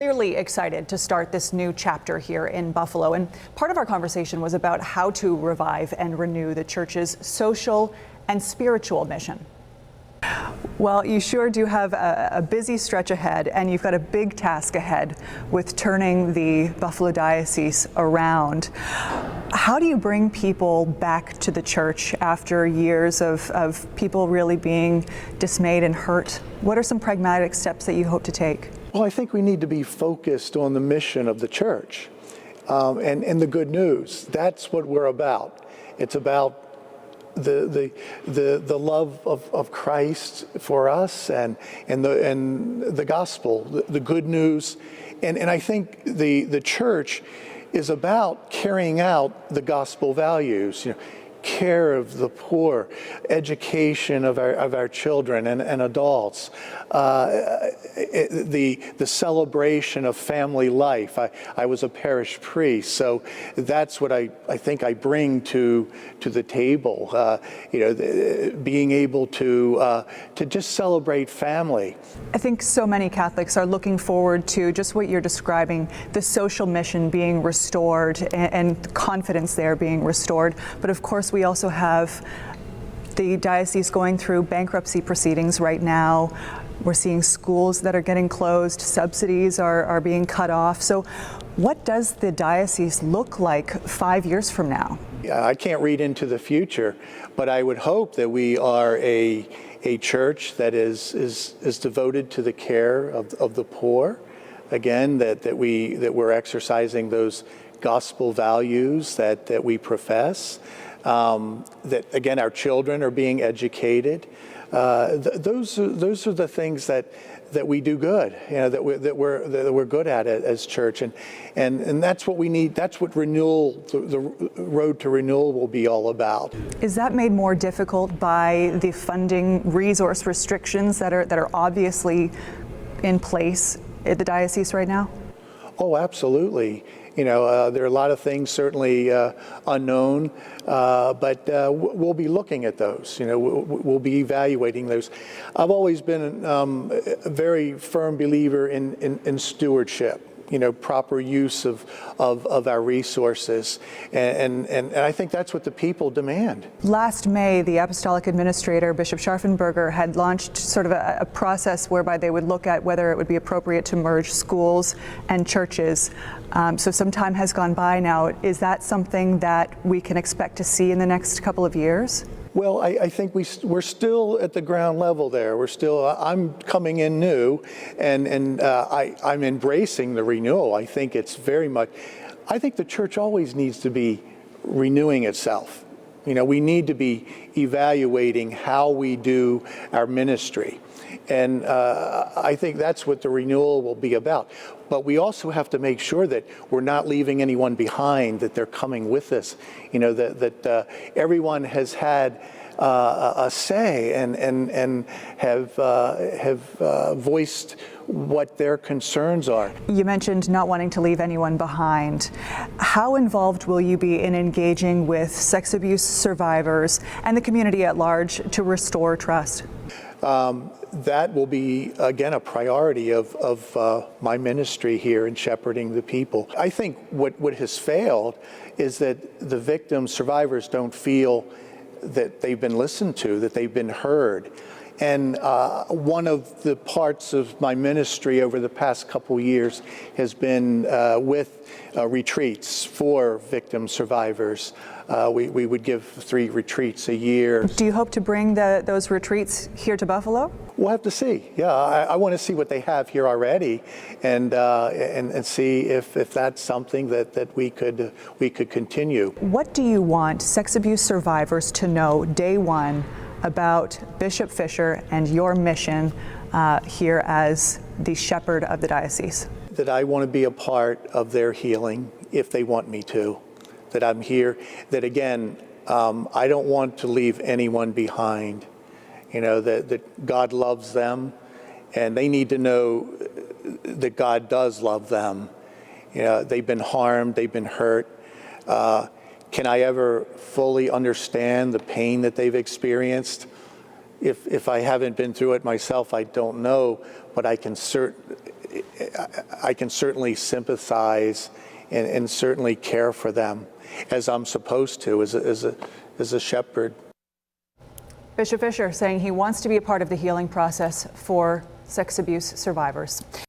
Clearly excited to start this new chapter here in Buffalo. And part of our conversation was about how to revive and renew the church's social and spiritual mission. Well, you sure do have a busy stretch ahead, and you've got a big task ahead with turning the Buffalo Diocese around. How do you bring people back to the church after years of people really being dismayed and hurt? What are some pragmatic steps that you hope to take? Well, I think we need to be focused on the mission of the church and the good news. That's what we're about. It's about the love of Christ for us and the gospel, the good news. And I think the church is about carrying out the gospel values. Care of the poor, education of our children and adults, the celebration of family life. I was a parish priest, so that's what I think I bring to the table. Being able to just celebrate family. I think so many Catholics are looking forward to just what you're describing, the social mission being restored and confidence there being restored. But of course, we also have the diocese going through bankruptcy proceedings right now. We're seeing schools that are getting closed, subsidies are being cut off. So what does the diocese look like 5 years from now? Yeah, I can't read into the future, but I would hope that we are a church that is devoted to the care of the poor. Again, that we're exercising those gospel values that we profess. That again, our children are being educated. Those are the things that we do good. That we're good at it as church, and that's what we need. That's what renewal, the road to renewal, will be all about. Is that made more difficult by the funding resource restrictions that are obviously in place at the diocese right now? Oh, absolutely. There are a lot of things certainly unknown, but we'll be looking at those. We'll be evaluating those. I've always been a very firm believer in stewardship. Proper use of our resources, and I think that's what the people demand. Last May, the Apostolic Administrator, Bishop Scharfenberger, had launched sort of a process whereby they would look at whether it would be appropriate to merge schools and churches. So some time has gone by now. Is that something that we can expect to see in the next couple of years? Well, I think we're still at the ground level there. I'm coming in new, and I'm embracing the renewal. I think it's I think the church always needs to be renewing itself. We need to be evaluating how we do our ministry. And I think that's what the renewal will be about. But we also have to make sure that we're not leaving anyone behind, that they're coming with us, that everyone has had a say and have voiced what their concerns are. You mentioned not wanting to leave anyone behind. How involved will you be in engaging with sex abuse survivors and the community at large to restore trust? That will be, again, a priority of my ministry here in shepherding the people. I think what has failed is that the victims, survivors, don't feel that they've been listened to, that they've been heard. And one of the parts of my ministry over the past couple years has been with retreats for victim survivors. We would give 3 retreats a year. Do you hope to bring those retreats here to Buffalo? We'll have to see. Yeah, I want to see what they have here already, and see if that's something that we could continue. What do you want sex abuse survivors to know day one about Bishop Fisher and your mission here as the shepherd of the diocese? That I want to be a part of their healing if they want me to. That I'm here. That again, I don't want to leave anyone behind. That God loves them, and they need to know that God does love them. They've been harmed, they've been hurt. Can I ever fully understand the pain that they've experienced? If I haven't been through it myself, I don't know, but I can I can certainly sympathize and certainly care for them as I'm supposed to as a shepherd. Bishop Fisher saying he wants to be a part of the healing process for sex abuse survivors.